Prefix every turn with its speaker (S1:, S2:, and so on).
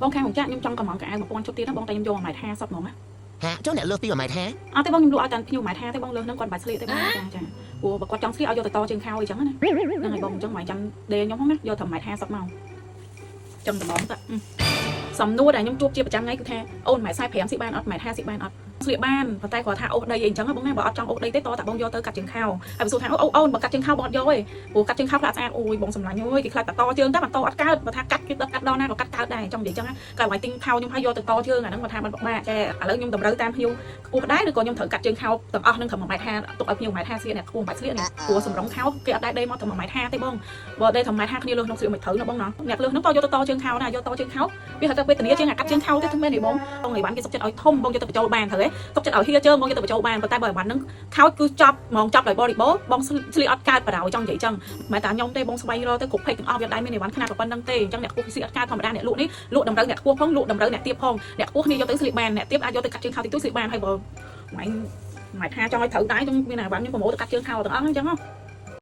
S1: បងខាងចាក់ខ្ញុំចង់កំងកៅអាវ1000 chútទៀតណាបងតែខ្ញុំយក1.50 ហ្មងណា
S2: ហាចុះអ្នកលើសពី1.50 ម៉ែត្រ
S1: អត់ទេបងខ្ញុំលក់ឲ្យតែខ្ញុំ1.50 ទេបងលើសហ្នឹងគាត់បាច់ស្លៀកទេបងចាចាព្រោះបើគាត់ចង់ស្លៀកឲ្យយកទៅតជើងខោអីចឹងណាហ្នឹងហើយបងអញ្ចឹងមិនចាំដេខ្ញុំហ្នឹងណាយកត្រឹម1.50 មកចឹងតែបងតាសំណួរដែលខ្ញុំជួបជាប្រចាំថ្ងៃគឺថាអូន1.45ស៊ីបានអត់1.50ស៊ីបានអត់ស្លៀកបានប៉ុន្តែគាត់ថាអូសដីអីចឹងបងណាបើអត់ចង់អូសដីទេតតែបងយកទៅកាត់ជើងខោហើយបើសួរថាអូនបើកាត់ជើងខោបងអត់យកទេព្រោះកាត់ជើងខោផ្លាស្អាតអូយបងសម្លាញ់អើយគេខ្លាចតជើងតែបន្តអត់កើតបើថាកាត់គេកាត់ដល់ណាក៏កាត់កើតដែរចង់និយាយចឹងណាក៏ឲ្យទិញខោខ្ញុំឲ្យយកទៅតជើងអាហ្នឹងគាត់ថាมันពិបាកចាឥឡូវខ្ញុំតម្រូវតាមភ្ញៀវខ្ពស់ដែរឬក៏ខ្ញុំត្រូវកាត់ជើងខោទាំងអស់នឹងត្រឹម1.50ទុកឲ្យភ្ញៀវ1.50ស្លៀកអ្នកខ្ពស់មិនបាច់ស្លៀកនេះព្រោះសម្រងខោគេអត់ដែរដេមកត្រឹម1.50ទេបងបើដេត្រឹម1.50គ្នាលើសនោះស្លៀកមិនត្រូវណាបងណាអ្នកលើសនោះតយកទៅតជើងខោណាយកតជើងខោវាហៅថាវេទនាជាងកាត់ជើងខោទេមែនទេបងបងឲ្យបានគេសុខចិត្តឲ្យធំបងយកទៅបញ្ចូលបានត្រូវទេសុខចិត្តឲ្យហៀជើងបងយកទៅបញ្ចូលបានប៉ុន្តែបើឲ្យបានហ្នឹងខោគឺចាប់ហ្មងចាប់ដោយបរិបូរបងស្លៀកអត់កើតបរោចង់និយាយចឹងមិនតែខ្ញុំទេបងស្វែងរកទៅគ្រប់ពេកទាំងអស់វាដៃមានអីវ៉ាន់ខ្នាតប៉ុណ្្នឹងទេអញ្ចឹងអ្នកខ្ពស់ស្លៀកអត់កើតធម្មតាអ្នកលក់នេះលក់តម្រូវអ្នកខ្ពស់ផងលក់តម្រូវអ្នកទាបផងអ្នកខ្ពស់នេះយកទៅស្លៀកបានអ្នកទាបអាចយកទៅកាត់ជើងខោតិចតួចស្លៀកបានហើយបើមិនថាចង់ឲ្យត្រូវដៃខ្ញុំមានអាវ៉ាន់ខ្ញុំប្រម៉ូទទៅកាត់ជើងខោទាំងអស់អញ្ចឹង